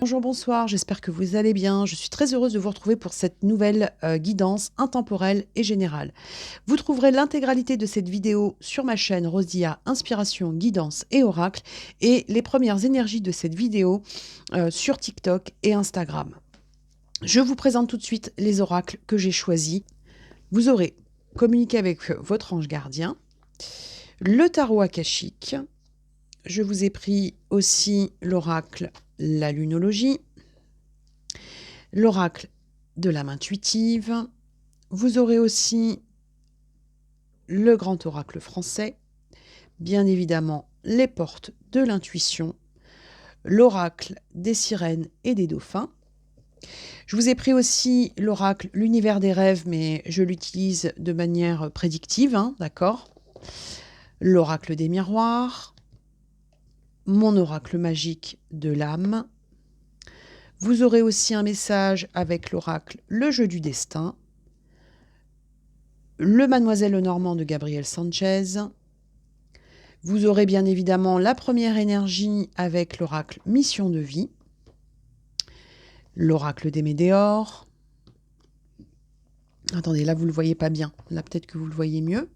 Bonjour, bonsoir, j'espère que vous allez bien. Je suis très heureuse de vous retrouver pour cette nouvelle guidance intemporelle et générale. Vous trouverez l'intégralité de cette vidéo sur ma chaîne Rosia Inspiration, Guidance et Oracle et les premières énergies de cette vidéo sur TikTok et Instagram. Je vous présente tout de suite les oracles que j'ai choisis. Vous aurez communiqué avec votre ange gardien, le tarot akashique. Je vous ai pris aussi l'oracle la lunologie, l'oracle de l'âme intuitive. Vous aurez aussi le grand oracle français, bien évidemment les portes de l'intuition, l'oracle des sirènes et des dauphins. Je vous ai pris aussi l'oracle l'univers des rêves, mais je l'utilise de manière prédictive, d'accord ? L'oracle des miroirs, mon oracle magique de l'âme. Vous aurez aussi un message avec l'oracle Le jeu du destin, le Mademoiselle Lenormand de Gabriel Sanchez. Vous aurez bien évidemment la première énergie avec l'oracle Mission de vie, l'oracle des Médéors. Attendez, là vous ne le voyez pas bien, là peut-être que vous le voyez mieux.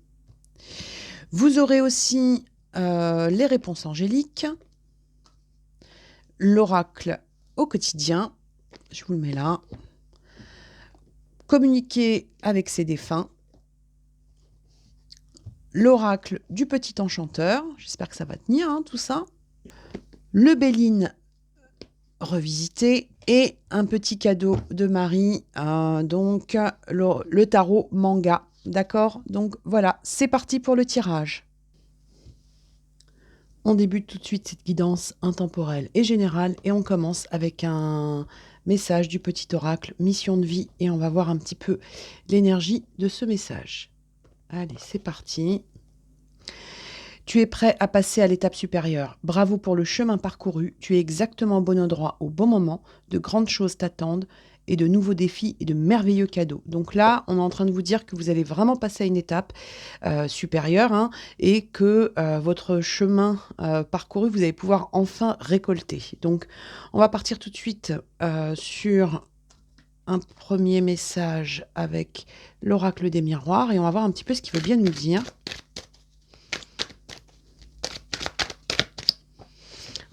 Vous aurez aussi les réponses angéliques, l'oracle au quotidien, je vous le mets là, communiquer avec ses défunts, l'oracle du petit enchanteur, j'espère que ça va tenir tout ça, le Béline revisité et un petit cadeau de Marie, donc le tarot manga, d'accord? Donc voilà, c'est parti pour le tirage. On débute tout de suite cette guidance intemporelle et générale et on commence avec un message du petit oracle, mission de vie, et on va voir un petit peu l'énergie de ce message. Allez, c'est parti. Tu es prêt à passer à l'étape supérieure. Bravo pour le chemin parcouru. Tu es exactement au bon endroit au bon moment. De grandes choses t'attendent et de nouveaux défis et de merveilleux cadeaux. Donc là, on est en train de vous dire que vous allez vraiment passer à une étape supérieure et que votre chemin parcouru, vous allez pouvoir enfin récolter. Donc, on va partir tout de suite sur un premier message avec l'oracle des miroirs et on va voir un petit peu ce qu'il veut bien nous dire.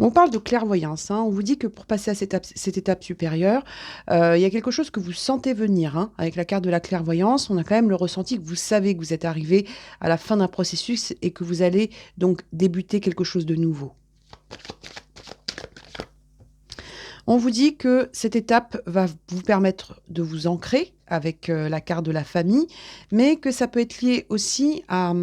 On parle de clairvoyance, on vous dit que pour passer à cette étape supérieure, il y a quelque chose que vous sentez venir. Avec la carte de la clairvoyance, on a quand même le ressenti que vous savez que vous êtes arrivé à la fin d'un processus et que vous allez donc débuter quelque chose de nouveau. On vous dit que cette étape va vous permettre de vous ancrer avec la carte de la famille, mais que ça peut être lié aussi à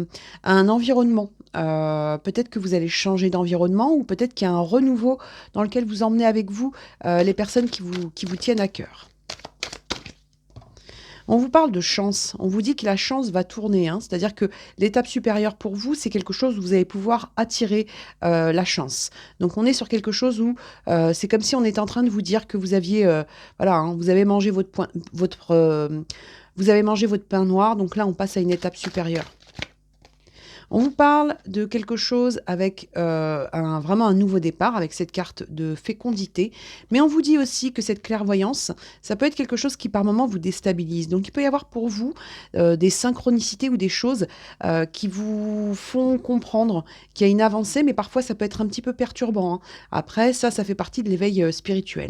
un environnement. Peut-être que vous allez changer d'environnement ou peut-être qu'il y a un renouveau dans lequel vous emmenez avec vous les personnes qui vous tiennent à cœur. On vous parle de chance, on vous dit que la chance va tourner, c'est-à-dire que l'étape supérieure pour vous, c'est quelque chose où vous allez pouvoir attirer la chance. Donc on est sur quelque chose où c'est comme si on était en train de vous dire que vous aviez, vous avez mangé vous avez mangé votre pain noir, donc là on passe à une étape supérieure. On vous parle de quelque chose avec vraiment un nouveau départ, avec cette carte de fécondité. Mais on vous dit aussi que cette clairvoyance, ça peut être quelque chose qui par moment vous déstabilise. Donc il peut y avoir pour vous des synchronicités ou des choses qui vous font comprendre qu'il y a une avancée, mais parfois ça peut être un petit peu perturbant. Après, ça fait partie de l'éveil spirituel.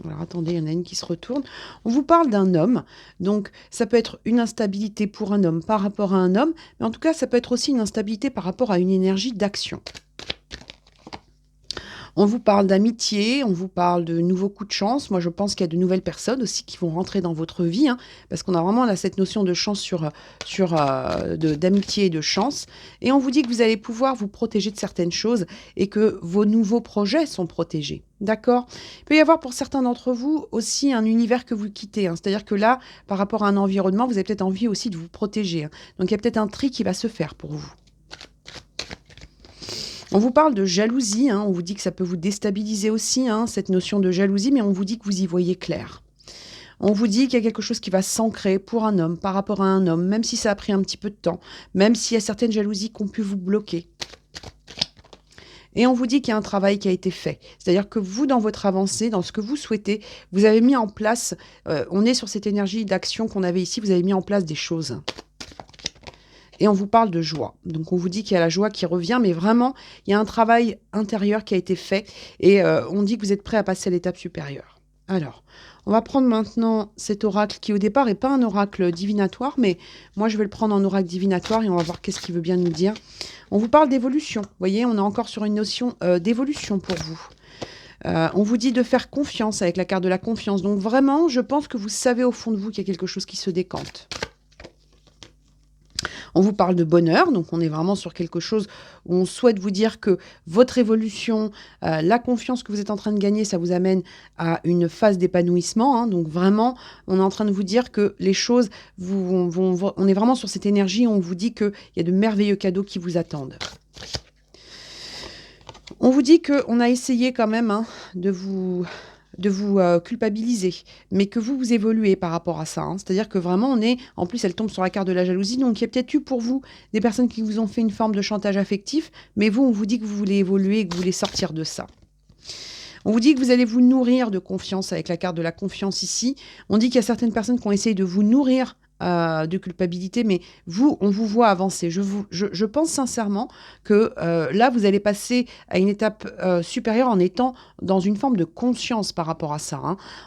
Alors attendez, il y en a une qui se retourne. On vous parle d'un homme, donc ça peut être une instabilité pour un homme par rapport à un homme, mais en tout cas ça peut être aussi une instabilité par rapport à une énergie d'action. On vous parle d'amitié, on vous parle de nouveaux coups de chance. Moi, je pense qu'il y a de nouvelles personnes aussi qui vont rentrer dans votre vie, parce qu'on a vraiment là cette notion de chance d'amitié et de chance. Et on vous dit que vous allez pouvoir vous protéger de certaines choses et que vos nouveaux projets sont protégés. D'accord ? Il peut y avoir pour certains d'entre vous aussi un univers que vous quittez. C'est-à-dire que là, par rapport à un environnement, vous avez peut-être envie aussi de vous protéger. Donc, il y a peut-être un tri qui va se faire pour vous. On vous parle de jalousie, on vous dit que ça peut vous déstabiliser aussi, cette notion de jalousie, mais on vous dit que vous y voyez clair. On vous dit qu'il y a quelque chose qui va s'ancrer pour un homme, par rapport à un homme, même si ça a pris un petit peu de temps, même s'il y a certaines jalousies qui ont pu vous bloquer. Et on vous dit qu'il y a un travail qui a été fait. C'est-à-dire que vous, dans votre avancée, dans ce que vous souhaitez, vous avez mis en place, on est sur cette énergie d'action qu'on avait ici, vous avez mis en place des choses. Et on vous parle de joie. Donc on vous dit qu'il y a la joie qui revient, mais vraiment, il y a un travail intérieur qui a été fait. Et on dit que vous êtes prêt à passer à l'étape supérieure. Alors, on va prendre maintenant cet oracle qui au départ n'est pas un oracle divinatoire, mais moi je vais le prendre en oracle divinatoire et on va voir qu'est-ce qu'il veut bien nous dire. On vous parle d'évolution. Vous voyez, on est encore sur une notion d'évolution pour vous. On vous dit de faire confiance avec la carte de la confiance. Donc vraiment, je pense que vous savez au fond de vous qu'il y a quelque chose qui se décante. On vous parle de bonheur, donc on est vraiment sur quelque chose où on souhaite vous dire que votre évolution, la confiance que vous êtes en train de gagner, ça vous amène à une phase d'épanouissement. Donc vraiment, on est en train de vous dire que les choses, on est vraiment sur cette énergie où on vous dit qu'il y a de merveilleux cadeaux qui vous attendent. On vous dit qu'on a essayé quand même de vous culpabiliser, mais que vous évoluez par rapport à ça. C'est-à-dire que vraiment, en plus, elle tombe sur la carte de la jalousie, donc il y a peut-être eu pour vous des personnes qui vous ont fait une forme de chantage affectif, mais vous, on vous dit que vous voulez évoluer et que vous voulez sortir de ça. On vous dit que vous allez vous nourrir de confiance avec la carte de la confiance ici. On dit qu'il y a certaines personnes qui ont essayé de vous nourrir de culpabilité, mais vous, on vous voit avancer. Je pense sincèrement que là, vous allez passer à une étape supérieure en étant dans une forme de conscience par rapport à ça.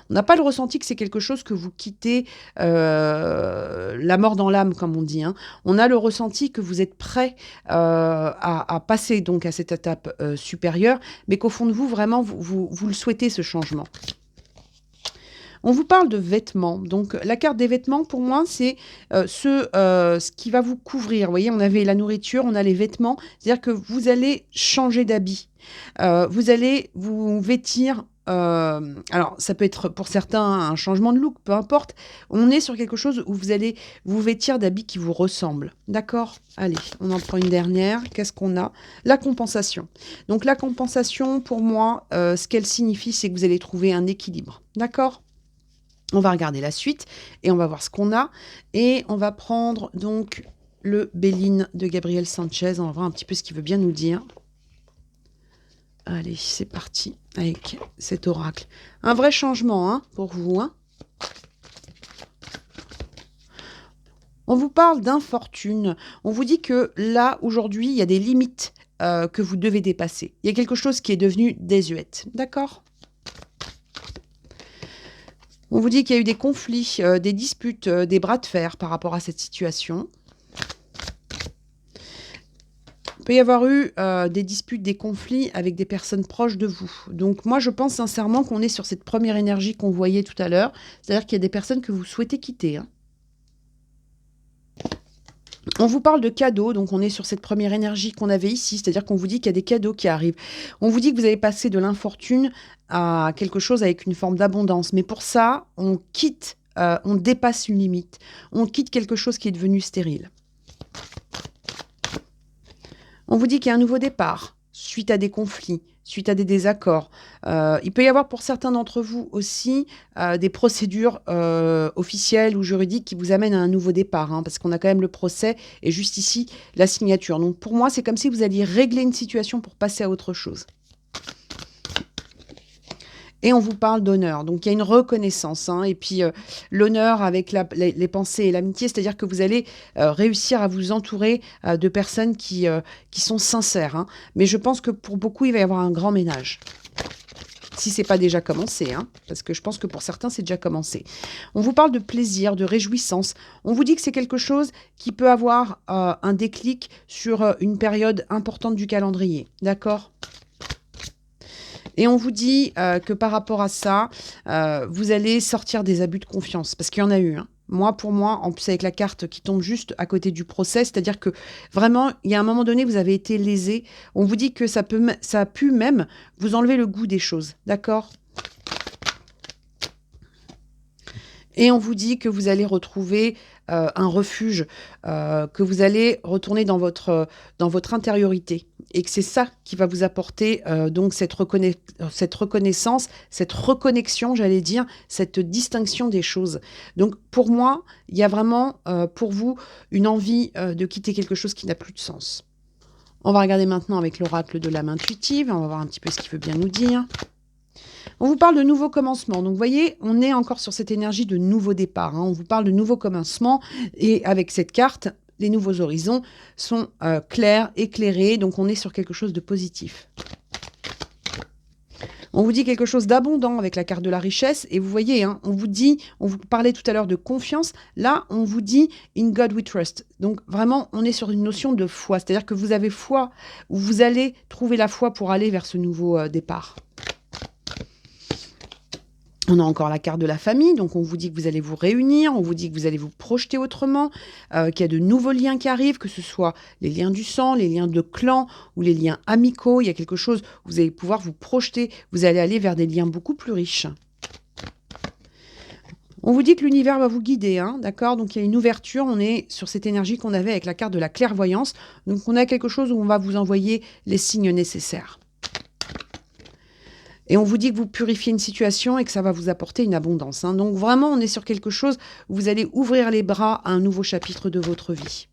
On n'a pas le ressenti que c'est quelque chose que vous quittez la mort dans l'âme, comme on dit. On a le ressenti que vous êtes prêt à passer donc à cette étape supérieure, mais qu'au fond de vous, vraiment, vous le souhaitez, ce changement. On vous parle de vêtements. Donc, la carte des vêtements, pour moi, c'est ce qui va vous couvrir. Vous voyez, on avait la nourriture, on a les vêtements. C'est-à-dire que vous allez changer d'habit. Vous allez vous vêtir. Alors, ça peut être pour certains un changement de look, peu importe. On est sur quelque chose où vous allez vous vêtir d'habits qui vous ressemblent. D'accord ? Allez, on en prend une dernière. Qu'est-ce qu'on a ? La compensation. Donc, la compensation, pour moi, ce qu'elle signifie, c'est que vous allez trouver un équilibre. D'accord ? On va regarder la suite et on va voir ce qu'on a. Et on va prendre donc le Béline de Gabriel Sanchez. On va voir un petit peu ce qu'il veut bien nous dire. Allez, c'est parti avec cet oracle. Un vrai changement pour vous. On vous parle d'infortune. On vous dit que là, aujourd'hui, il y a des limites que vous devez dépasser. Il y a quelque chose qui est devenu désuète. D'accord ? On vous dit qu'il y a eu des conflits, des disputes, des bras de fer par rapport à cette situation. Il peut y avoir eu des disputes, des conflits avec des personnes proches de vous. Donc moi, je pense sincèrement qu'on est sur cette première énergie qu'on voyait tout à l'heure. C'est-à-dire qu'il y a des personnes que vous souhaitez quitter. On vous parle de cadeaux, donc on est sur cette première énergie qu'on avait ici, c'est-à-dire qu'on vous dit qu'il y a des cadeaux qui arrivent. On vous dit que vous allez passer de l'infortune à quelque chose avec une forme d'abondance. Mais pour ça, on quitte, on dépasse une limite. On quitte quelque chose qui est devenu stérile. On vous dit qu'il y a un nouveau départ, suite à des conflits, suite à des désaccords. Il peut y avoir pour certains d'entre vous aussi des procédures officielles ou juridiques qui vous amènent à un nouveau départ, parce qu'on a quand même le procès et juste ici la signature. Donc pour moi, c'est comme si vous alliez régler une situation pour passer à autre chose. Et on vous parle d'honneur. Donc, il y a une reconnaissance. Et puis, l'honneur avec les pensées et l'amitié, c'est-à-dire que vous allez réussir à vous entourer de personnes qui sont sincères. Mais je pense que pour beaucoup, il va y avoir un grand ménage. Si ce n'est pas déjà commencé, parce que je pense que pour certains, c'est déjà commencé. On vous parle de plaisir, de réjouissance. On vous dit que c'est quelque chose qui peut avoir un déclic sur une période importante du calendrier. D'accord ? Et on vous dit que par rapport à ça, vous allez sortir des abus de confiance, parce qu'il y en a eu. Moi, pour moi, en plus avec la carte qui tombe juste à côté du procès, c'est-à-dire que vraiment, il y a un moment donné, vous avez été lésé. On vous dit que ça a pu même vous enlever le goût des choses, d'accord ? Et on vous dit que vous allez retrouver un refuge, que vous allez retourner dans votre intériorité. Et que c'est ça qui va vous apporter donc cette reconnaissance, cette reconnexion, j'allais dire, cette distinction des choses. Donc pour moi, il y a vraiment pour vous une envie de quitter quelque chose qui n'a plus de sens. On va regarder maintenant avec l'oracle de l'âme intuitive. On va voir un petit peu ce qu'il veut bien nous dire. On vous parle de nouveaux commencements. Donc, vous voyez, on est encore sur cette énergie de nouveau départ. On vous parle de nouveaux commencements. Et avec cette carte, les nouveaux horizons sont clairs, éclairés. Donc, on est sur quelque chose de positif. On vous dit quelque chose d'abondant avec la carte de la richesse. Et vous voyez, on vous parlait tout à l'heure de confiance. Là, on vous dit « In God we trust ». Donc, vraiment, on est sur une notion de foi. C'est-à-dire que vous avez foi, ou vous allez trouver la foi pour aller vers ce nouveau départ. On a encore la carte de la famille, donc on vous dit que vous allez vous réunir, on vous dit que vous allez vous projeter autrement, qu'il y a de nouveaux liens qui arrivent, que ce soit les liens du sang, les liens de clan ou les liens amicaux. Il y a quelque chose où vous allez pouvoir vous projeter, vous allez aller vers des liens beaucoup plus riches. On vous dit que l'univers va vous guider, d'accord? Donc il y a une ouverture, on est sur cette énergie qu'on avait avec la carte de la clairvoyance. Donc on a quelque chose où on va vous envoyer les signes nécessaires. Et on vous dit que vous purifiez une situation et que ça va vous apporter une abondance. Donc vraiment, on est sur quelque chose où vous allez ouvrir les bras à un nouveau chapitre de votre vie.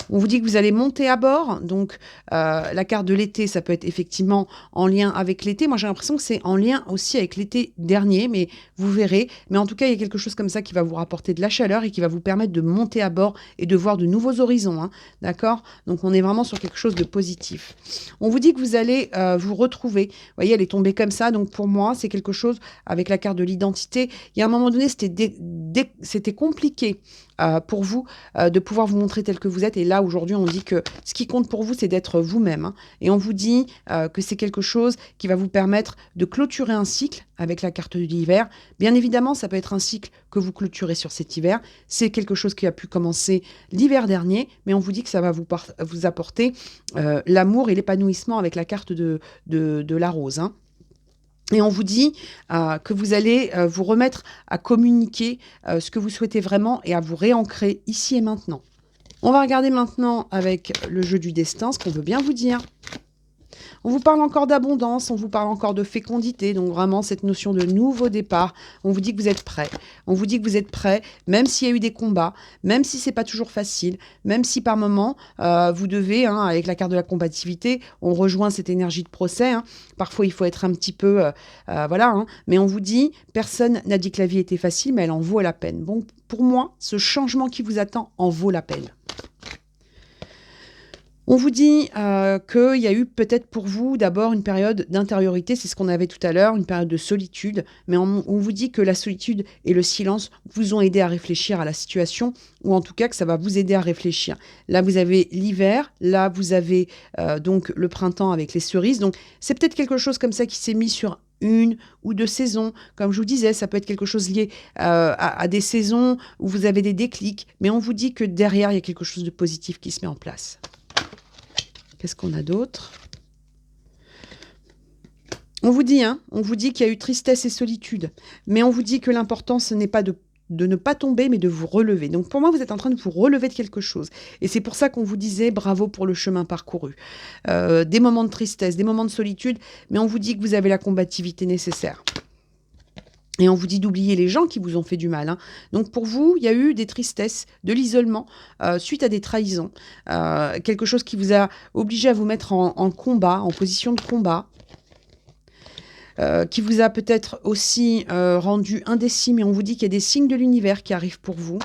On vous dit que vous allez monter à bord. Donc la carte de l'été, ça peut être effectivement en lien avec l'été. Moi, j'ai l'impression que c'est en lien aussi avec l'été dernier, mais vous verrez. Mais en tout cas, il y a quelque chose comme ça qui va vous rapporter de la chaleur et qui va vous permettre de monter à bord et de voir de nouveaux horizons. D'accord? Donc on est vraiment sur quelque chose de positif. On vous dit que vous allez vous retrouver. Vous voyez, elle est tombée comme ça. Donc pour moi, c'est quelque chose avec la carte de l'identité. Il y a un moment donné, c'était compliqué pour vous de pouvoir vous montrer tel que vous êtes. Et là, aujourd'hui, on dit que ce qui compte pour vous, c'est d'être vous-même. Et on vous dit que c'est quelque chose qui va vous permettre de clôturer un cycle avec la carte de l'hiver. Bien évidemment, ça peut être un cycle que vous clôturez sur cet hiver. C'est quelque chose qui a pu commencer l'hiver dernier, mais on vous dit que ça va vous apporter l'amour et l'épanouissement avec la carte de la rose. Et on vous dit que vous allez vous remettre à communiquer ce que vous souhaitez vraiment et à vous réancrer ici et maintenant. On va regarder maintenant avec le jeu du destin ce qu'on veut bien vous dire. On vous parle encore d'abondance, on vous parle encore de fécondité, donc vraiment cette notion de nouveau départ. On vous dit que vous êtes prêts. On vous dit que vous êtes prêts, même s'il y a eu des combats, même si c'est pas toujours facile, même si par moment vous devez, avec la carte de la combativité, on rejoint cette énergie de procès. Parfois il faut être un petit peu, mais on vous dit, personne n'a dit que la vie était facile, mais elle en vaut la peine. Bon, pour moi, ce changement qui vous attend en vaut la peine. On vous dit qu'il y a eu peut-être pour vous d'abord une période d'intériorité, c'est ce qu'on avait tout à l'heure, une période de solitude, mais on vous dit que la solitude et le silence vous ont aidé à réfléchir à la situation, ou en tout cas que ça va vous aider à réfléchir. Là, vous avez l'hiver, là, vous avez donc le printemps avec les cerises, donc c'est peut-être quelque chose comme ça qui s'est mis sur une ou deux saisons. Comme je vous disais, ça peut être quelque chose lié à des saisons où vous avez des déclics, mais on vous dit que derrière, il y a quelque chose de positif qui se met en place. Qu'est-ce qu'on a d'autre? On vous dit qu'il y a eu tristesse et solitude, mais on vous dit que l'important, ce n'est pas de ne pas tomber, mais de vous relever. Donc pour moi, vous êtes en train de vous relever de quelque chose. Et c'est pour ça qu'on vous disait bravo pour le chemin parcouru. Des moments de tristesse, des moments de solitude, mais on vous dit que vous avez la combativité nécessaire. Et on vous dit d'oublier les gens qui vous ont fait du mal. Donc pour vous, il y a eu des tristesses, de l'isolement, suite à des trahisons. Quelque chose qui vous a obligé à vous mettre en combat, en position de combat. Qui vous a peut-être aussi rendu indécis, mais on vous dit qu'il y a des signes de l'univers qui arrivent pour vous.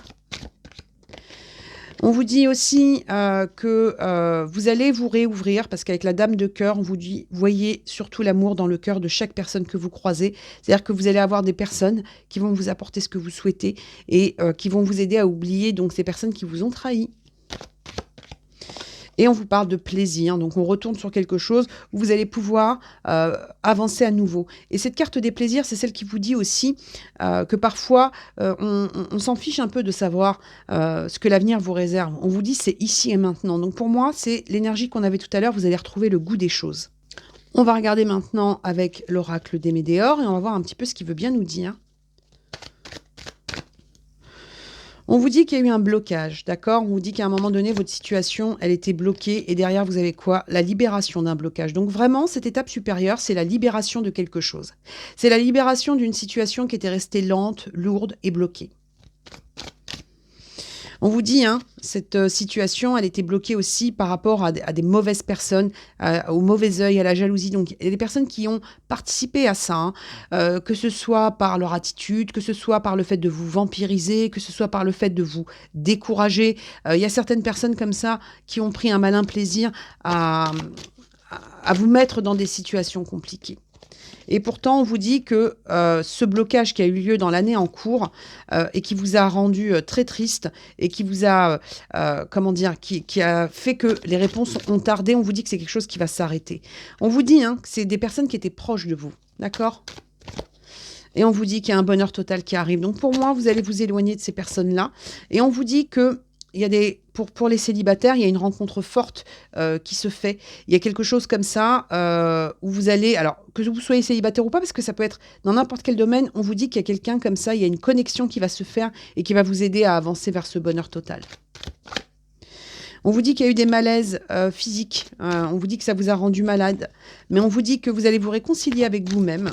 On vous dit aussi que vous allez vous réouvrir, parce qu'avec la dame de cœur, on vous dit, voyez surtout l'amour dans le cœur de chaque personne que vous croisez. C'est-à-dire que vous allez avoir des personnes qui vont vous apporter ce que vous souhaitez et qui vont vous aider à oublier donc ces personnes qui vous ont trahi. Et on vous parle de plaisir, donc on retourne sur quelque chose où vous allez pouvoir avancer à nouveau. Et cette carte des plaisirs, c'est celle qui vous dit aussi que parfois, on s'en fiche un peu de savoir ce que l'avenir vous réserve. On vous dit c'est ici et maintenant. Donc pour moi, c'est l'énergie qu'on avait tout à l'heure, vous allez retrouver le goût des choses. On va regarder maintenant avec l'oracle des Médéors et on va voir un petit peu ce qu'il veut bien nous dire. On vous dit qu'il y a eu un blocage, d'accord? On vous dit qu'à un moment donné, votre situation, elle était bloquée et derrière, vous avez quoi? La libération d'un blocage. Donc vraiment, cette étape supérieure, c'est la libération de quelque chose. C'est la libération d'une situation qui était restée lente, lourde et bloquée. On vous dit, hein, cette situation, elle était bloquée aussi par rapport à des mauvaises personnes, au mauvais œil, à la jalousie. Donc, il y a des personnes qui ont participé à ça, hein, que ce soit par leur attitude, que ce soit par le fait de vous vampiriser, que ce soit par le fait de vous décourager. Il y a certaines personnes comme ça qui ont pris un malin plaisir à vous mettre dans des situations compliquées. Et pourtant, on vous dit que ce blocage qui a eu lieu dans l'année en cours et qui vous a rendu très triste et qui vous a, comment dire, qui a fait que les réponses ont tardé, on vous dit que c'est quelque chose qui va s'arrêter. On vous dit, hein, que c'est des personnes qui étaient proches de vous, d'accord ? Et on vous dit qu'il y a un bonheur total qui arrive. Donc pour moi, vous allez vous éloigner de ces personnes-là. Et on vous dit que il y a pour les célibataires, il y a une rencontre forte qui se fait. Il y a quelque chose comme ça où vous allez, alors que vous soyez célibataire ou pas, parce que ça peut être dans n'importe quel domaine, on vous dit qu'il y a quelqu'un comme ça, il y a une connexion qui va se faire et qui va vous aider à avancer vers ce bonheur total. On vous dit qu'il y a eu des malaises physiques, on vous dit que ça vous a rendu malade, mais on vous dit que vous allez vous réconcilier avec vous-même.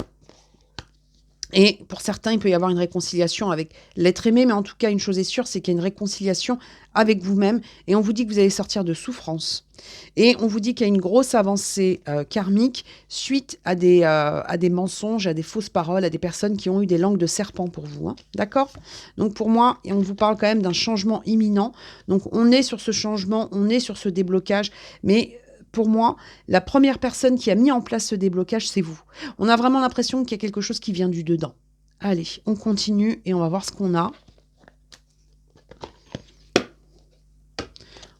Et pour certains, il peut y avoir une réconciliation avec l'être aimé, mais en tout cas, une chose est sûre, c'est qu'il y a une réconciliation avec vous-même. Et on vous dit que vous allez sortir de souffrance. Et on vous dit qu'il y a une grosse avancée karmique suite à des mensonges, à des fausses paroles, à des personnes qui ont eu des langues de serpent pour vous. Hein. D'accord ? Donc pour moi, et on vous parle quand même d'un changement imminent. Donc on est sur ce changement, on est sur ce déblocage, mais pour moi, la première personne qui a mis en place ce déblocage, c'est vous. On a vraiment l'impression qu'il y a quelque chose qui vient du dedans. Allez, on continue et on va voir ce qu'on a.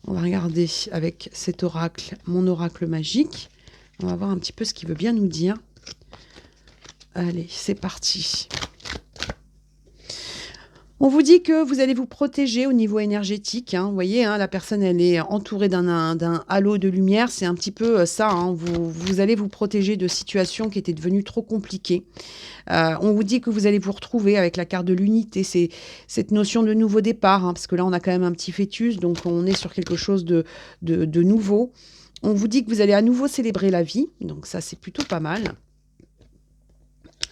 On va regarder avec cet oracle, mon oracle magique. On va voir un petit peu ce qu'il veut bien nous dire. Allez, c'est parti. On vous dit que vous allez vous protéger au niveau énergétique. Hein. Vous voyez, hein, la personne, elle est entourée d'un halo de lumière. C'est un petit peu ça. Hein. Vous allez vous protéger de situations qui étaient devenues trop compliquées. On vous dit que vous allez vous retrouver avec la carte de l'unité. C'est cette notion de nouveau départ. Hein, parce que là, on a quand même un petit fœtus. Donc, on est sur quelque chose de nouveau. On vous dit que vous allez à nouveau célébrer la vie. Donc, ça, c'est plutôt pas mal.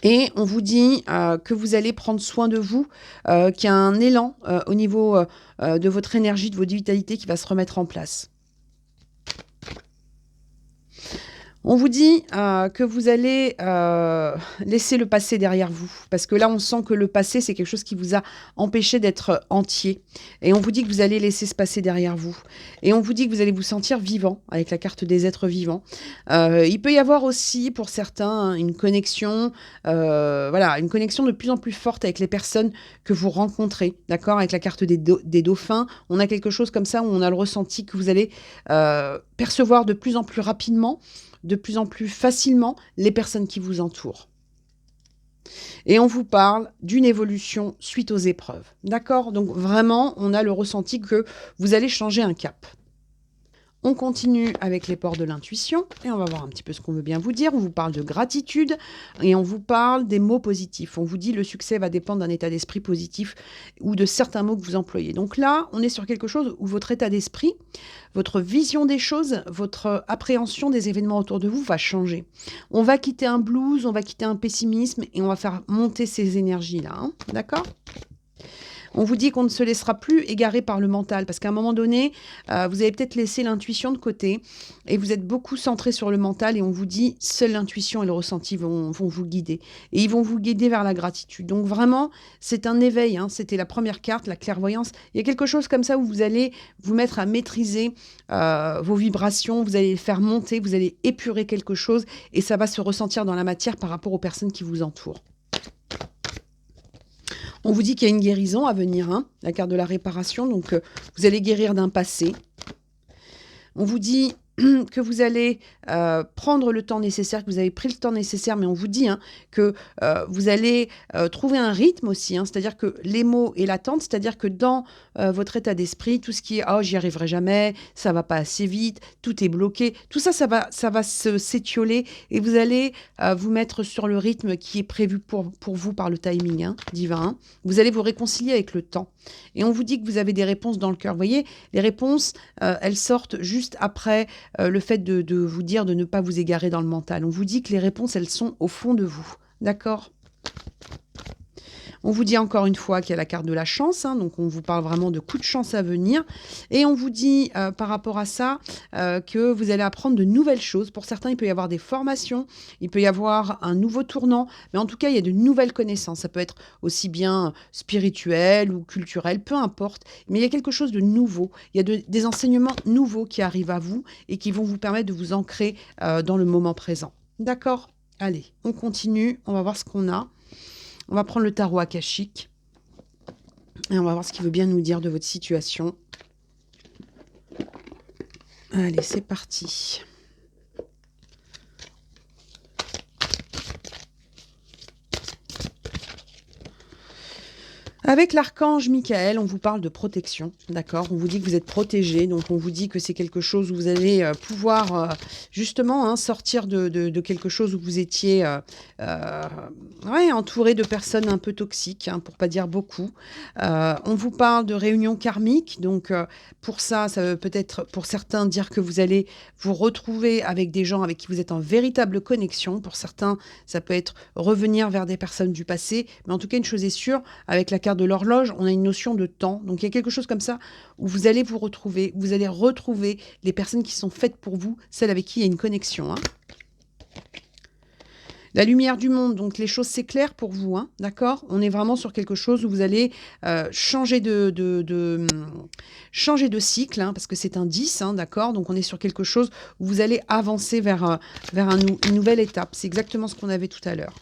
Et on vous dit que vous allez prendre soin de vous, qu'il y a un élan au niveau de votre énergie, de votre vitalité qui va se remettre en place. On vous dit que vous allez laisser le passé derrière vous. Parce que là, on sent que le passé, c'est quelque chose qui vous a empêché d'être entier. Et on vous dit que vous allez laisser ce passé derrière vous. Et on vous dit que vous allez vous sentir vivant, avec la carte des êtres vivants. Il peut y avoir aussi, pour certains, une connexion, voilà, une connexion de plus en plus forte avec les personnes que vous rencontrez. D'accord ? Avec la carte des dauphins, on a quelque chose comme ça où on a le ressenti que vous allez percevoir de plus en plus rapidement, de plus en plus facilement les personnes qui vous entourent. Et on vous parle d'une évolution suite aux épreuves. D'accord ? Donc vraiment, on a le ressenti que vous allez changer un cap. On continue avec les ports de l'intuition et on va voir un petit peu ce qu'on veut bien vous dire. On vous parle de gratitude et on vous parle des mots positifs. On vous dit le succès va dépendre d'un état d'esprit positif ou de certains mots que vous employez. Donc là, on est sur quelque chose où votre état d'esprit, votre vision des choses, votre appréhension des événements autour de vous va changer. On va quitter un blues, on va quitter un pessimisme et on va faire monter ces énergies-là. Hein. D'accord ? On vous dit qu'on ne se laissera plus égarer par le mental, parce qu'à un moment donné, vous avez peut-être laissé l'intuition de côté, et vous êtes beaucoup centré sur le mental, et on vous dit, seule l'intuition et le ressenti vont vous guider. Et ils vont vous guider vers la gratitude. Donc vraiment, c'est un éveil, hein, c'était la première carte, la clairvoyance. Il y a quelque chose comme ça où vous allez vous mettre à maîtriser vos vibrations, vous allez les faire monter, vous allez épurer quelque chose, et ça va se ressentir dans la matière par rapport aux personnes qui vous entourent. On vous dit qu'il y a une guérison à venir, hein, la carte de la réparation. Donc, vous allez guérir d'un passé. On vous dit que vous allez prendre le temps nécessaire, que vous avez pris le temps nécessaire, mais on vous dit hein, que vous allez trouver un rythme aussi, hein, c'est-à-dire que les mots et l'attente, c'est-à-dire que dans votre état d'esprit, tout ce qui est « oh, j'y arriverai jamais, ça va pas assez vite, tout est bloqué », tout ça, ça va s'étioler et vous allez vous mettre sur le rythme qui est prévu pour vous par le timing hein, divin. Hein. Vous allez vous réconcilier avec le temps. Et on vous dit que vous avez des réponses dans le cœur. Vous voyez, les réponses, elles sortent juste après le fait de vous dire de ne pas vous égarer dans le mental. On vous dit que les réponses, elles sont au fond de vous. D'accord ? On vous dit encore une fois qu'il y a la carte de la chance, hein, donc on vous parle vraiment de coups de chance à venir. Et on vous dit par rapport à ça que vous allez apprendre de nouvelles choses. Pour certains, il peut y avoir des formations, il peut y avoir un nouveau tournant, mais en tout cas, il y a de nouvelles connaissances. Ça peut être aussi bien spirituel ou culturel, peu importe, mais il y a quelque chose de nouveau. Il y a des enseignements nouveaux qui arrivent à vous et qui vont vous permettre de vous ancrer dans le moment présent. D'accord? Allez, on continue, on va voir ce qu'on a. On va prendre le tarot akashique et on va voir ce qu'il veut bien nous dire de votre situation. Allez, c'est parti. Avec l'archange Michael, on vous parle de protection, d'accord? On vous dit que vous êtes protégé, donc on vous dit que c'est quelque chose où vous allez pouvoir justement sortir de quelque chose où vous étiez entouré de personnes un peu toxiques, hein, pour pas dire beaucoup. On vous parle de réunion karmique, donc pour ça veut peut-être pour certains dire que vous allez vous retrouver avec des gens avec qui vous êtes en véritable connexion. Pour certains, ça peut être revenir vers des personnes du passé, mais en tout cas, une chose est sûre, avec la carte de l'horloge, on a une notion de temps. Donc, il y a quelque chose comme ça où vous allez vous retrouver, vous allez retrouver les personnes qui sont faites pour vous, celles avec qui il y a une connexion. Hein. La lumière du monde, donc les choses s'éclairent pour vous, hein, d'accord? On est vraiment sur quelque chose où vous allez changer changer de cycle, hein, parce que c'est un 10, hein, d'accord? Donc on est sur quelque chose où vous allez avancer vers une nouvelle étape. C'est exactement ce qu'on avait tout à l'heure.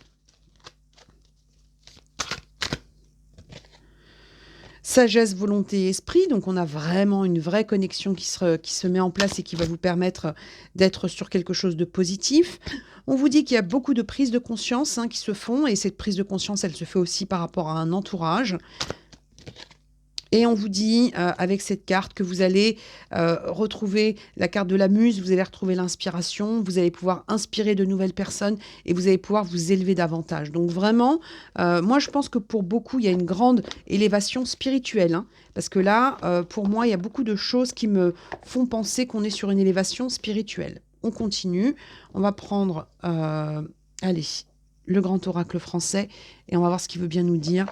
Sagesse, volonté, esprit. Donc, on a vraiment une vraie connexion qui se met en place et qui va vous permettre d'être sur quelque chose de positif. On vous dit qu'il y a beaucoup de prises de conscience qui se font. Et cette prise de conscience, elle se fait aussi par rapport à un entourage. Et on vous dit, avec cette carte, que vous allez retrouver la carte de la muse, vous allez retrouver l'inspiration, vous allez pouvoir inspirer de nouvelles personnes et vous allez pouvoir vous élever davantage. Donc vraiment, moi je pense que pour beaucoup, il y a une grande élévation spirituelle. Hein, parce que là, pour moi, il y a beaucoup de choses qui me font penser qu'on est sur une élévation spirituelle. On continue, on va prendre, allez, le grand oracle français et on va voir ce qu'il veut bien nous dire.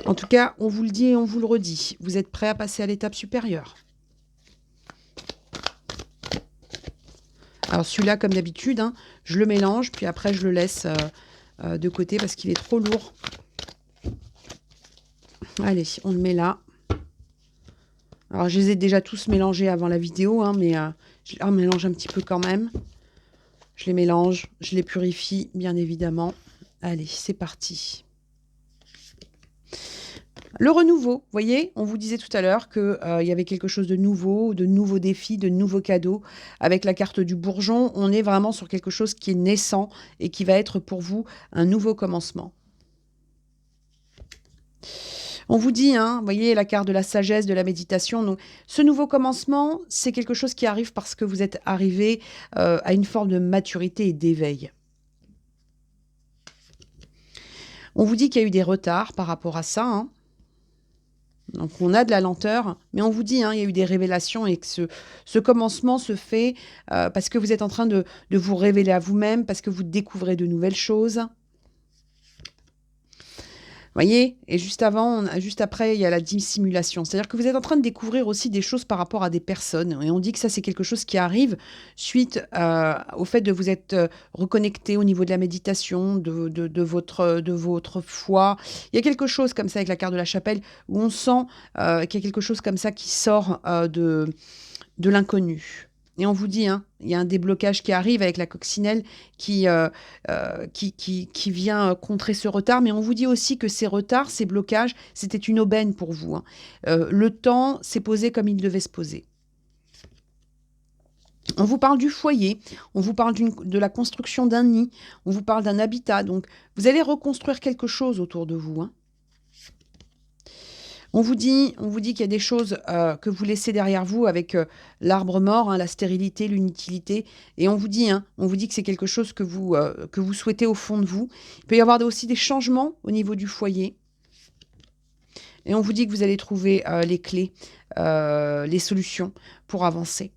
En tout cas, on vous le dit et on vous le redit. Vous êtes prêts à passer à l'étape supérieure. Alors celui-là, comme d'habitude, hein, je le mélange, puis après je le laisse de côté parce qu'il est trop lourd. Allez, on le met là. Alors je les ai déjà tous mélangés avant la vidéo, hein, mais je les mélange un petit peu quand même. Je les mélange, je les purifie, bien évidemment. Allez, c'est parti. Le renouveau, vous voyez, on vous disait tout à l'heure qu'il y avait quelque chose de nouveau, de nouveaux défis, de nouveaux cadeaux. Avec la carte du bourgeon, on est vraiment sur quelque chose qui est naissant et qui va être pour vous un nouveau commencement. On vous dit, hein, vous voyez, la carte de la sagesse, de la méditation. Donc, ce nouveau commencement, c'est quelque chose qui arrive parce que vous êtes arrivé à une forme de maturité et d'éveil. On vous dit qu'il y a eu des retards par rapport à ça, hein. Donc, on a de la lenteur, mais on vous dit, hein, il y a eu des révélations et que ce commencement se fait parce que vous êtes en train de vous révéler à vous-même, parce que vous découvrez de nouvelles choses. Vous voyez? Et juste après, il y a la dissimulation. C'est-à-dire que vous êtes en train de découvrir aussi des choses par rapport à des personnes. Et on dit que ça, c'est quelque chose qui arrive suite au fait de vous être reconnecté au niveau de la méditation, de votre foi. Il y a quelque chose comme ça avec la carte de la chapelle où on sent qu'il y a quelque chose comme ça qui sort de l'inconnu. Et on vous dit, hein, il y a un déblocage qui arrive avec la coccinelle qui vient contrer ce retard. Mais on vous dit aussi que ces retards, ces blocages, c'était une aubaine pour vous. Hein. Le temps s'est posé comme il devait se poser. On vous parle du foyer, on vous parle de la construction d'un nid, on vous parle d'un habitat. Donc, vous allez reconstruire quelque chose autour de vous. Hein. On vous dit qu'il y a des choses que vous laissez derrière vous avec l'arbre mort, hein, la stérilité, l'inutilité. Et on vous dit que c'est quelque chose que vous souhaitez au fond de vous. Il peut y avoir aussi des changements au niveau du foyer. Et on vous dit que vous allez trouver les clés, les solutions pour avancer.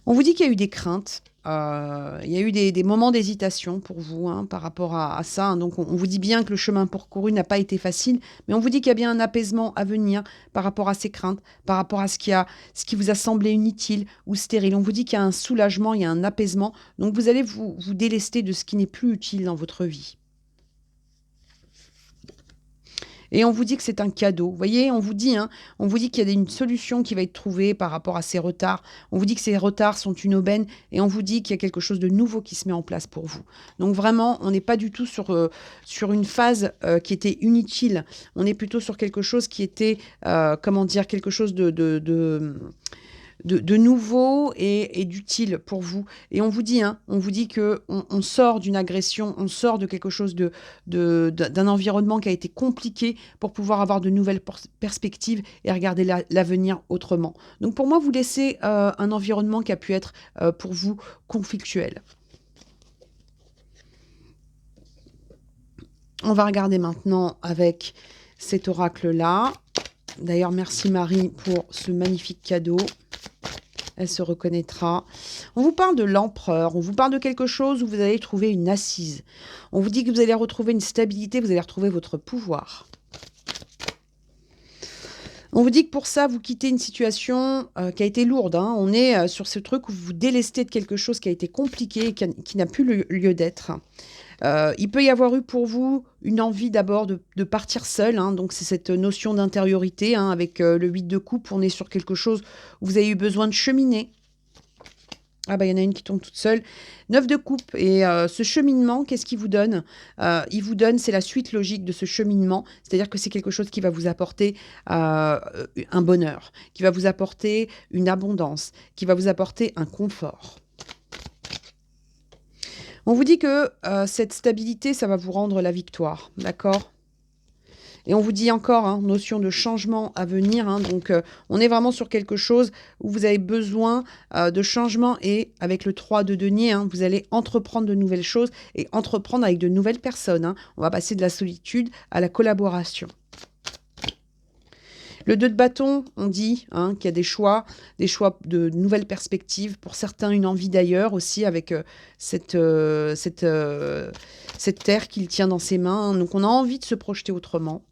On vous dit qu'il y a eu des craintes. il y a eu des moments d'hésitation pour vous, hein, par rapport à ça, hein. Donc on vous dit bien que le chemin parcouru n'a pas été facile, mais on vous dit qu'il y a bien un apaisement à venir par rapport à ces craintes, par rapport à ce qui vous a semblé inutile ou stérile. On vous dit qu'il y a un soulagement, il y a un apaisement. Donc vous allez vous délester de ce qui n'est plus utile dans votre vie. Et on vous dit que c'est un cadeau. Vous voyez, on vous dit qu'il y a une solution qui va être trouvée par rapport à ces retards. On vous dit que ces retards sont une aubaine et on vous dit qu'il y a quelque chose de nouveau qui se met en place pour vous. Donc vraiment, on n'est pas du tout sur une phase qui était inutile. On est plutôt sur quelque chose qui était, quelque chose de nouveau et d'utile pour vous. Et on vous dit que on sort d'une agression, on sort de quelque chose d'un environnement qui a été compliqué pour pouvoir avoir de nouvelles perspectives et regarder l'avenir autrement. Donc pour moi, vous laissez un environnement qui a pu être pour vous conflictuel. On va regarder maintenant avec cet oracle-là. D'ailleurs, merci Marie pour ce magnifique cadeau. Elle se reconnaîtra. On vous parle de l'empereur, on vous parle de quelque chose où vous allez trouver une assise. On vous dit que vous allez retrouver une stabilité, vous allez retrouver votre pouvoir. On vous dit que pour ça, vous quittez une situation qui a été lourde, hein. On est sur ce truc où vous vous délestez de quelque chose qui a été compliqué, qui n'a plus lieu d'être. Il peut y avoir eu pour vous une envie d'abord de partir seul, hein. Donc c'est cette notion d'intériorité, hein, avec le 8 de coupe. On est sur quelque chose où vous avez eu besoin de cheminer. Ah bah il y en a une qui tombe toute seule. 9 de coupe. Et ce cheminement, qu'est-ce qu'il vous donne? Il vous donne, c'est la suite logique de ce cheminement. C'est-à-dire que c'est quelque chose qui va vous apporter un bonheur, qui va vous apporter une abondance, qui va vous apporter un confort. On vous dit que cette stabilité, ça va vous rendre la victoire, d'accord? Et on vous dit encore, hein, notion de changement à venir, hein. Donc on est vraiment sur quelque chose où vous avez besoin de changement. Et avec le 3 de denier, hein, vous allez entreprendre de nouvelles choses et entreprendre avec de nouvelles personnes, hein. On va passer de la solitude à la collaboration. Le 2 de bâton, on dit, hein, qu'il y a des choix de nouvelles perspectives. Pour certains, une envie d'ailleurs aussi, avec cette terre qu'il tient dans ses mains, hein. Donc on a envie de se projeter autrement.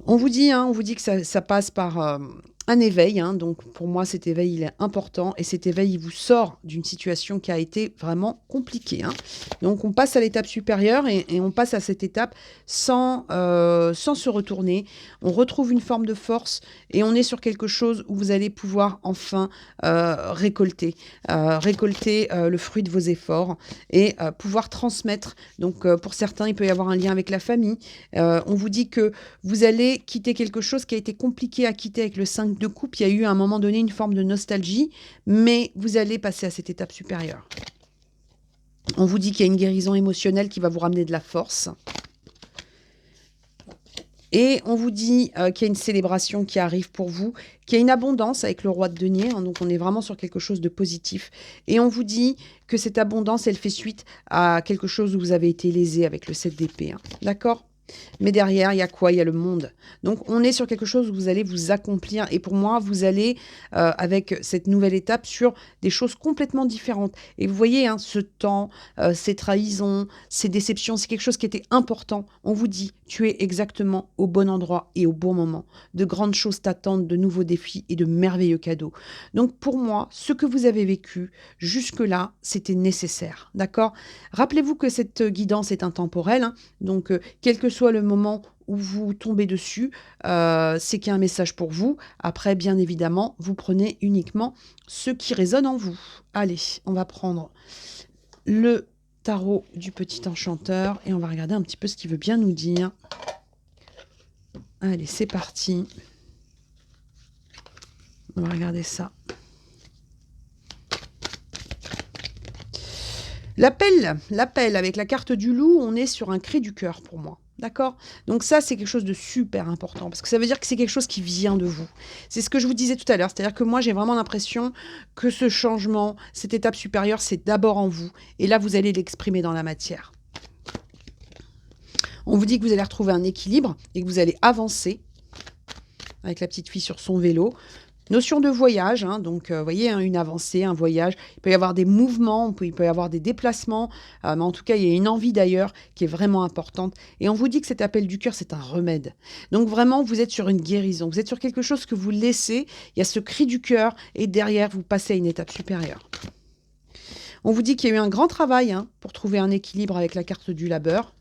On vous dit que ça passe par un éveil, hein. Donc pour moi, cet éveil, il est important. Et cet éveil, il vous sort d'une situation qui a été vraiment compliquée, hein. Donc on passe à l'étape supérieure et on passe à cette étape sans se retourner. On retrouve une forme de force et on est sur quelque chose où vous allez pouvoir enfin récolter le fruit de vos efforts et pouvoir transmettre. Donc pour certains, il peut y avoir un lien avec la famille. On vous dit que vous allez quitter quelque chose qui a été compliqué à quitter avec le 5 de coupe. Il y a eu à un moment donné une forme de nostalgie, mais vous allez passer à cette étape supérieure. On vous dit qu'il y a une guérison émotionnelle qui va vous ramener de la force. Et on vous dit qu'il y a une célébration qui arrive pour vous, qu'il y a une abondance avec le roi de denier, hein. Donc on est vraiment sur quelque chose de positif. Et on vous dit que cette abondance, elle fait suite à quelque chose où vous avez été lésé avec le 7 d'épée, hein. D'accord ? Mais derrière, il y a quoi? Il y a le monde. Donc, on est sur quelque chose où vous allez vous accomplir. Et pour moi, vous allez, avec cette nouvelle étape, sur des choses complètement différentes. Et vous voyez, hein, ce temps, ces trahisons, ces déceptions, c'est quelque chose qui était important. On vous dit, tu es exactement au bon endroit et au bon moment. De grandes choses t'attendent, de nouveaux défis et de merveilleux cadeaux. Donc, pour moi, ce que vous avez vécu jusque-là, c'était nécessaire. D'accord? Rappelez-vous que cette guidance est intemporelle, hein. Donc, quel que soit le moment où vous tombez dessus, c'est qu'il y a un message pour vous. Après, bien évidemment, vous prenez uniquement ce qui résonne en vous. Allez, on va prendre le tarot du petit enchanteur et on va regarder un petit peu ce qu'il veut bien nous dire. Allez, c'est parti. On va regarder ça. L'appel avec la carte du loup, on est sur un cri du cœur pour moi. D'accord? Donc ça, c'est quelque chose de super important, parce que ça veut dire que c'est quelque chose qui vient de vous. C'est ce que je vous disais tout à l'heure, c'est-à-dire que moi, j'ai vraiment l'impression que ce changement, cette étape supérieure, c'est d'abord en vous. Et là, vous allez l'exprimer dans la matière. On vous dit que vous allez retrouver un équilibre et que vous allez avancer avec la petite fille sur son vélo. Notion de voyage, hein, donc vous voyez, hein, une avancée, un voyage. Il peut y avoir des mouvements, il peut y avoir des déplacements, mais en tout cas, il y a une envie d'ailleurs qui est vraiment importante. Et on vous dit que cet appel du cœur, c'est un remède. Donc vraiment, vous êtes sur une guérison, vous êtes sur quelque chose que vous laissez, il y a ce cri du cœur, et derrière, vous passez à une étape supérieure. On vous dit qu'il y a eu un grand travail, hein, pour trouver un équilibre avec la carte du labeur.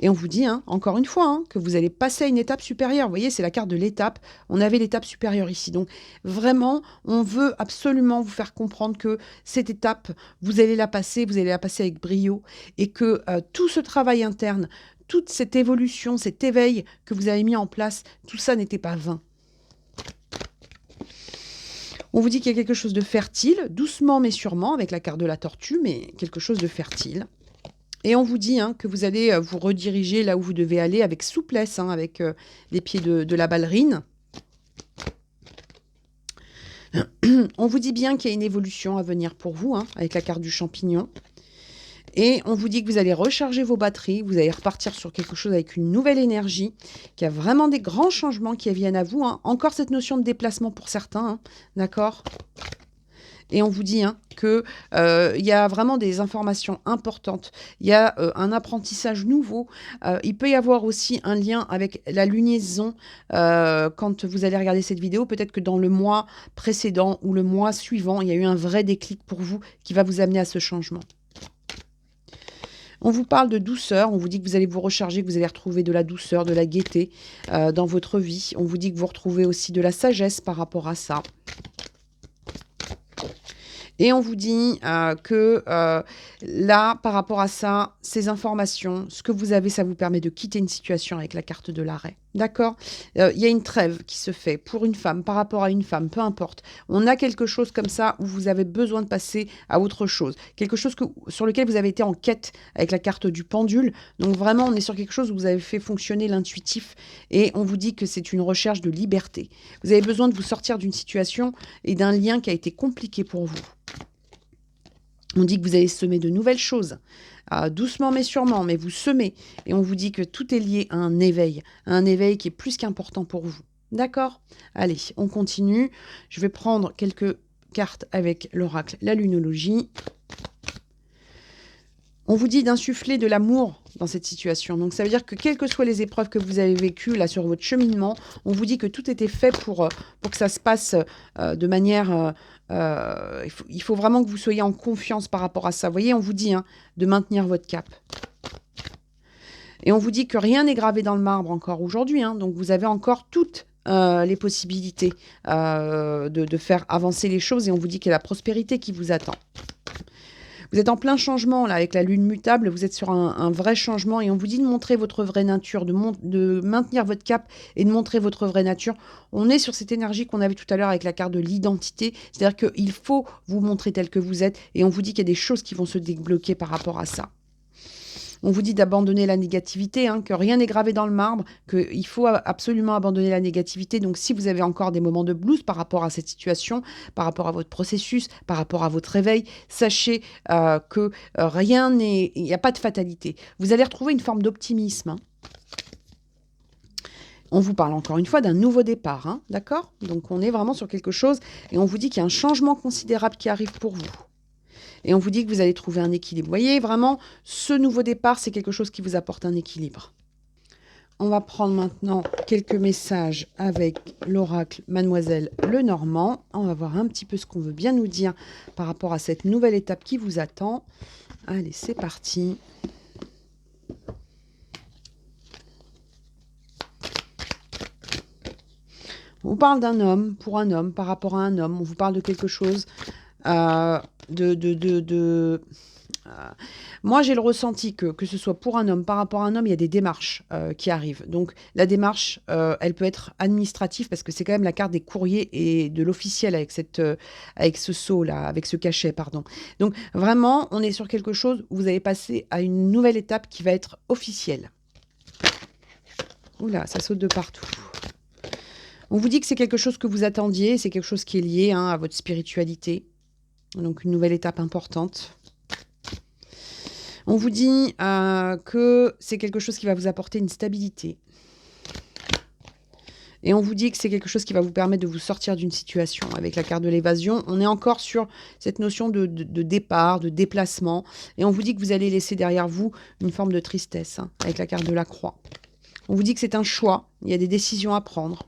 Et on vous dit, hein, encore une fois, hein, que vous allez passer à une étape supérieure. Vous voyez, c'est la carte de l'étape. On avait l'étape supérieure ici. Donc, vraiment, on veut absolument vous faire comprendre que cette étape, vous allez la passer avec brio. Et que tout ce travail interne, toute cette évolution, cet éveil que vous avez mis en place, tout ça n'était pas vain. On vous dit qu'il y a quelque chose de fertile, doucement mais sûrement, avec la carte de la tortue, mais quelque chose de fertile. Et on vous dit, hein, que vous allez vous rediriger là où vous devez aller avec souplesse, hein, avec les pieds de la ballerine. On vous dit bien qu'il y a une évolution à venir pour vous, hein, avec la carte du champignon. Et on vous dit que vous allez recharger vos batteries, vous allez repartir sur quelque chose avec une nouvelle énergie, qu'il y a vraiment des grands changements qui viennent à vous, hein. Encore cette notion de déplacement pour certains, hein, d'accord ? Et on vous dit, hein, qu'il y a vraiment des informations importantes. Il y a un apprentissage nouveau. Il peut y avoir aussi un lien avec la lunaison. Quand vous allez regarder cette vidéo, peut-être que dans le mois précédent ou le mois suivant, il y a eu un vrai déclic pour vous qui va vous amener à ce changement. On vous parle de douceur, on vous dit que vous allez vous recharger, que vous allez retrouver de la douceur, de la gaieté dans votre vie. On vous dit que vous retrouvez aussi de la sagesse par rapport à ça. Et on vous dit que là, par rapport à ça, ces informations, ce que vous avez, ça vous permet de quitter une situation avec la carte de l'arrêt. D'accord ? Il y a une trêve qui se fait pour une femme, par rapport à une femme, peu importe. On a quelque chose comme ça où vous avez besoin de passer à autre chose. Quelque chose sur lequel vous avez été en quête avec la carte du pendule. Donc vraiment, on est sur quelque chose où vous avez fait fonctionner l'intuitif. Et on vous dit que c'est une recherche de liberté. Vous avez besoin de vous sortir d'une situation et d'un lien qui a été compliqué pour vous. On dit que vous allez semer de nouvelles choses, doucement mais sûrement, mais vous semez. Et on vous dit que tout est lié à un éveil qui est plus qu'important pour vous. D'accord ? Allez, on continue. Je vais prendre quelques cartes avec l'oracle, la lunologie. On vous dit d'insuffler de l'amour dans cette situation. Donc, ça veut dire que quelles que soient les épreuves que vous avez vécues là sur votre cheminement, on vous dit que tout était fait pour que ça se passe de manière... il faut vraiment que vous soyez en confiance par rapport à ça. Vous voyez, on vous dit, hein, de maintenir votre cap. Et on vous dit que rien n'est gravé dans le marbre encore aujourd'hui. Hein, donc, vous avez encore toutes les possibilités de faire avancer les choses. Et on vous dit qu'il y a la prospérité qui vous attend. Vous êtes en plein changement, là, avec la lune mutable. Vous êtes sur un vrai changement et on vous dit de montrer votre vraie nature, de maintenir votre cap et de montrer votre vraie nature. On est sur cette énergie qu'on avait tout à l'heure avec la carte de l'identité. C'est-à-dire qu'il faut vous montrer tel que vous êtes et on vous dit qu'il y a des choses qui vont se débloquer par rapport à ça. On vous dit d'abandonner la négativité, hein, que rien n'est gravé dans le marbre, qu'il faut absolument abandonner la négativité. Donc, si vous avez encore des moments de blues par rapport à cette situation, par rapport à votre processus, par rapport à votre réveil, sachez que rien n'est... Il n'y a pas de fatalité. Vous allez retrouver une forme d'optimisme. Hein. On vous parle encore une fois d'un nouveau départ, hein, d'accord ? Donc, on est vraiment sur quelque chose et on vous dit qu'il y a un changement considérable qui arrive pour vous. Et on vous dit que vous allez trouver un équilibre. Vous voyez, vraiment, ce nouveau départ, c'est quelque chose qui vous apporte un équilibre. On va prendre maintenant quelques messages avec l'oracle Mademoiselle Lenormand. On va voir un petit peu ce qu'on veut bien nous dire par rapport à cette nouvelle étape qui vous attend. Allez, c'est parti. On vous parle d'un homme, pour un homme, par rapport à un homme. On vous parle de quelque chose... Moi, j'ai le ressenti que ce soit pour un homme, par rapport à un homme, il y a des démarches qui arrivent. Donc, la démarche, elle peut être administrative parce que c'est quand même la carte des courriers et de l'officiel avec ce sceau-là, avec ce cachet, pardon. Donc, vraiment, on est sur quelque chose où vous allez passer à une nouvelle étape qui va être officielle. Oula, ça saute de partout. On vous dit que c'est quelque chose que vous attendiez, c'est quelque chose qui est lié, hein, à votre spiritualité. Donc, une nouvelle étape importante. On vous dit que c'est quelque chose qui va vous apporter une stabilité. Et on vous dit que c'est quelque chose qui va vous permettre de vous sortir d'une situation. Avec la carte de l'évasion, on est encore sur cette notion de départ, de déplacement. Et on vous dit que vous allez laisser derrière vous une forme de tristesse, hein, avec la carte de la croix. On vous dit que c'est un choix, il y a des décisions à prendre.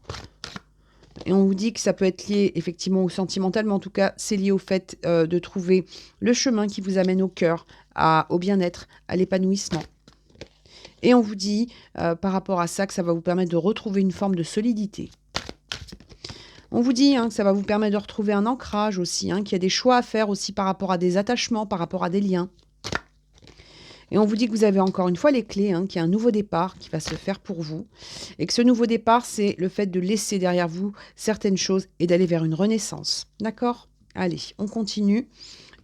Et on vous dit que ça peut être lié effectivement au sentimental, mais en tout cas, c'est lié au fait de trouver le chemin qui vous amène au cœur, au bien-être, à l'épanouissement. Et on vous dit, par rapport à ça, que ça va vous permettre de retrouver une forme de solidité. On vous dit que ça va vous permettre de retrouver un ancrage aussi, qu'il y a des choix à faire aussi par rapport à des attachements, par rapport à des liens. Et on vous dit que vous avez encore une fois les clés, qu'il y a un nouveau départ qui va se faire pour vous. Et que ce nouveau départ, c'est le fait de laisser derrière vous certaines choses et d'aller vers une renaissance. D'accord ? Allez, on continue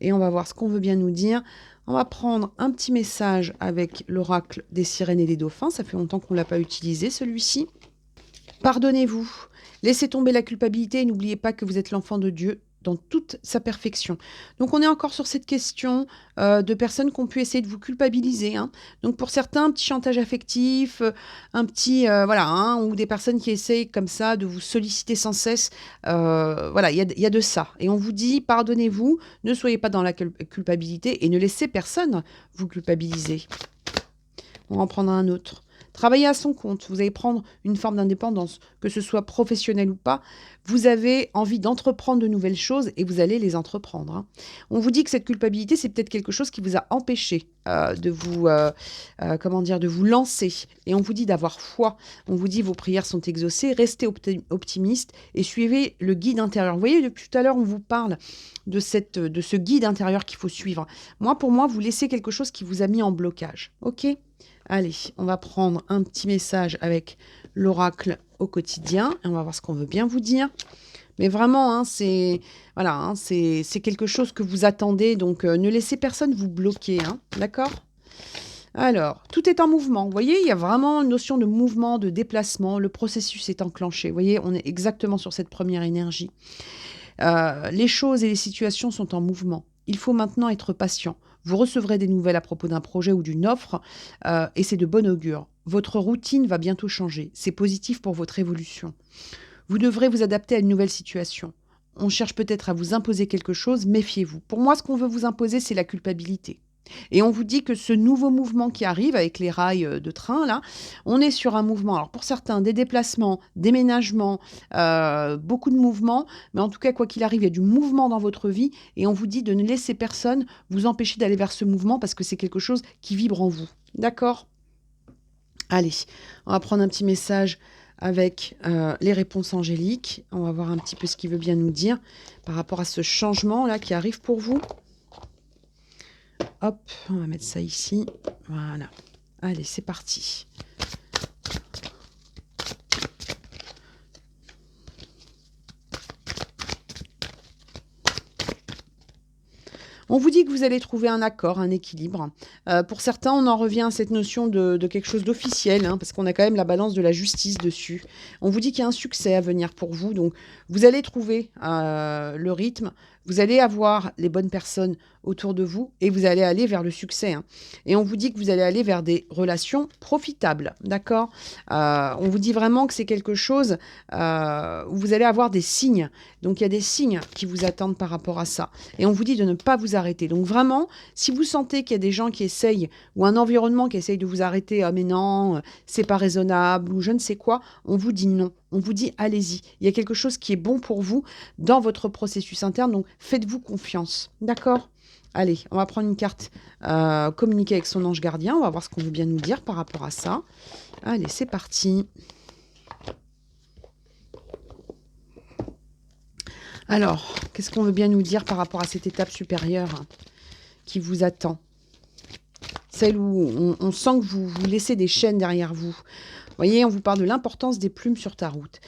et on va voir ce qu'on veut bien nous dire. On va prendre un petit message avec l'oracle des sirènes et des dauphins. Ça fait longtemps qu'on ne l'a pas utilisé, celui-ci. Pardonnez-vous. Laissez tomber la culpabilité et n'oubliez pas que vous êtes l'enfant de Dieu dans toute sa perfection. Donc on est encore sur cette question de personnes qui ont pu essayer de vous culpabiliser. Donc pour certains, un petit chantage affectif, un petit ou des personnes qui essayent comme ça de vous solliciter sans cesse. Il y a de ça. Et on vous dit, pardonnez-vous, ne soyez pas dans la culpabilité et ne laissez personne vous culpabiliser. On va en prendre un autre. Travaillez à son compte, vous allez prendre une forme d'indépendance, que ce soit professionnel ou pas. Vous avez envie d'entreprendre de nouvelles choses et vous allez les entreprendre. On vous dit que cette culpabilité, c'est peut-être quelque chose qui vous a empêché de vous lancer. Et on vous dit d'avoir foi. On vous dit vos prières sont exaucées, restez optimiste et suivez le guide intérieur. Vous voyez, depuis tout à l'heure, on vous parle de ce guide intérieur qu'il faut suivre. Pour moi, vous laissez quelque chose qui vous a mis en blocage. Ok ? Allez, on va prendre un petit message avec l'oracle au quotidien. Et on va voir ce qu'on veut bien vous dire. Mais vraiment, c'est quelque chose que vous attendez. Donc, ne laissez personne vous bloquer. D'accord ? Alors, tout est en mouvement. Vous voyez, il y a vraiment une notion de mouvement, de déplacement. Le processus est enclenché. Vous voyez, on est exactement sur cette première énergie. Les choses et les situations sont en mouvement. Il faut maintenant être patient. Vous recevrez des nouvelles à propos d'un projet ou d'une offre et c'est de bon augure. Votre routine va bientôt changer. C'est positif pour votre évolution. Vous devrez vous adapter à une nouvelle situation. On cherche peut-être à vous imposer quelque chose, méfiez-vous. Pour moi, ce qu'on veut vous imposer, c'est la culpabilité. Et on vous dit que ce nouveau mouvement qui arrive avec les rails de train, là, on est sur un mouvement. Alors pour certains, des déplacements, déménagements, beaucoup de mouvements. Mais en tout cas, quoi qu'il arrive, il y a du mouvement dans votre vie. Et on vous dit de ne laisser personne vous empêcher d'aller vers ce mouvement parce que c'est quelque chose qui vibre en vous. D'accord ? Allez, on va prendre un petit message avec les réponses angéliques. On va voir un petit peu ce qu'il veut bien nous dire par rapport à ce changement-là qui arrive pour vous. Hop, on va mettre ça ici. Voilà. Allez, c'est parti. On vous dit que vous allez trouver un accord, un équilibre. Pour certains, on en revient à cette notion de quelque chose d'officiel, parce qu'on a quand même la balance de la justice dessus. On vous dit qu'il y a un succès à venir pour vous, donc vous allez trouver le rythme, vous allez avoir les bonnes personnes autour de vous et vous allez aller vers le succès. Et on vous dit que vous allez aller vers des relations profitables, d'accord ? On vous dit vraiment que c'est quelque chose où vous allez avoir des signes. Donc il y a des signes qui vous attendent par rapport à ça. Et on vous dit de ne pas vous arrêter. Donc vraiment, si vous sentez qu'il y a des gens qui essayent, ou un environnement qui essaye de vous arrêter, ah mais non, c'est pas raisonnable, ou je ne sais quoi, on vous dit non. On vous dit allez-y. Il y a quelque chose qui est bon pour vous dans votre processus interne, donc faites-vous confiance. D'accord ? Allez, on va prendre une carte communiquer avec son ange gardien. On va voir ce qu'on veut bien nous dire par rapport à ça. Allez, c'est parti. Alors, qu'est-ce qu'on veut bien nous dire par rapport à cette étape supérieure qui vous attend ? Celle où on sent que vous laissez des chaînes derrière vous. Vous voyez, on vous parle de l'importance des plumes sur ta route.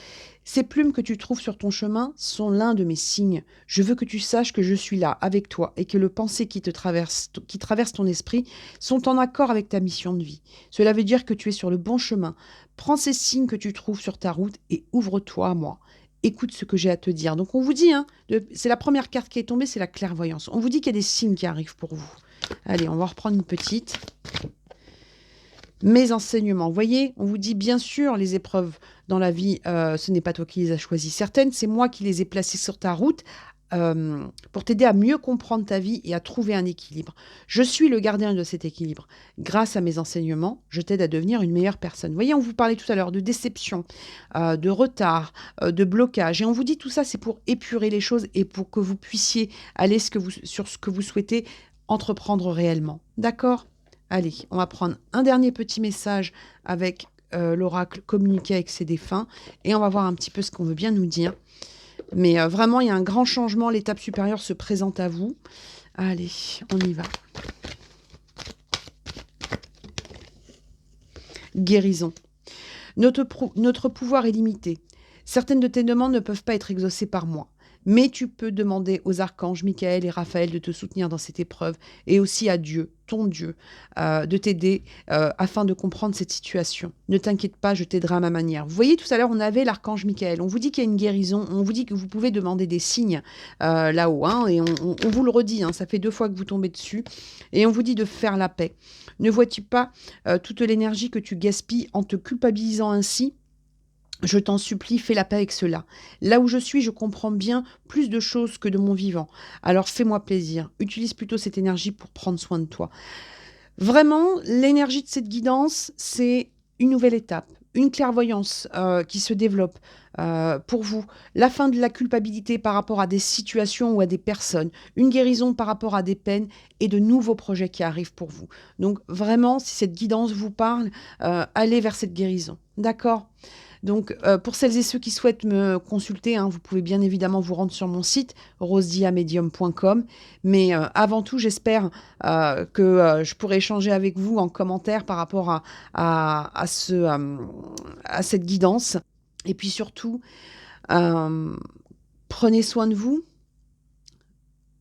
Ces plumes que tu trouves sur ton chemin sont l'un de mes signes. Je veux que tu saches que je suis là, avec toi, et que les pensées qui traversent ton esprit sont en accord avec ta mission de vie. Cela veut dire que tu es sur le bon chemin. Prends ces signes que tu trouves sur ta route et ouvre-toi à moi. Écoute ce que j'ai à te dire. Donc on vous dit, c'est la première carte qui est tombée, c'est la clairvoyance. On vous dit qu'il y a des signes qui arrivent pour vous. Allez, on va reprendre une petite. Mes enseignements. Vous voyez, on vous dit bien sûr, les épreuves dans la vie, ce n'est pas toi qui les as choisies. Certaines, c'est moi qui les ai placées sur ta route pour t'aider à mieux comprendre ta vie et à trouver un équilibre. Je suis le gardien de cet équilibre. Grâce à mes enseignements, je t'aide à devenir une meilleure personne. Vous voyez, on vous parlait tout à l'heure de déception, de retard, de blocage. Et on vous dit tout ça, c'est pour épurer les choses et pour que vous puissiez aller sur ce que vous souhaitez entreprendre réellement. D'accord? Allez, on va prendre un dernier petit message avec l'oracle communiquer avec ses défunts et on va voir un petit peu ce qu'on veut bien nous dire. Mais vraiment, il y a un grand changement. L'étape supérieure se présente à vous. Allez, on y va. Guérison. Notre pouvoir est limité. Certaines de tes demandes ne peuvent pas être exaucées par moi. Mais tu peux demander aux archanges Michael et Raphaël de te soutenir dans cette épreuve et aussi à Dieu, ton Dieu, de t'aider afin de comprendre cette situation. Ne t'inquiète pas, je t'aiderai à ma manière. Vous voyez, tout à l'heure, on avait l'archange Michael. On vous dit qu'il y a une guérison. On vous dit que vous pouvez demander des signes là-haut. Hein, et on vous le redit, hein, ça fait 2 fois que vous tombez dessus. Et on vous dit de faire la paix. Ne vois-tu pas toute l'énergie que tu gaspilles en te culpabilisant ainsi? Je t'en supplie, fais la paix avec cela. Là où je suis, je comprends bien plus de choses que de mon vivant. Alors fais-moi plaisir. Utilise plutôt cette énergie pour prendre soin de toi. Vraiment, l'énergie de cette guidance, c'est une nouvelle étape, une clairvoyance qui se développe pour vous, la fin de la culpabilité par rapport à des situations ou à des personnes, une guérison par rapport à des peines et de nouveaux projets qui arrivent pour vous. Donc vraiment, si cette guidance vous parle, allez vers cette guérison. D'accord? Donc, pour celles et ceux qui souhaitent me consulter, hein, vous pouvez bien évidemment vous rendre sur mon site rosediamedium.com. Mais avant tout, j'espère que je pourrai échanger avec vous en commentaire par rapport à cette guidance. Et puis surtout, euh, prenez soin de vous,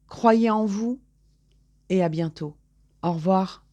croyez en vous et à bientôt. Au revoir.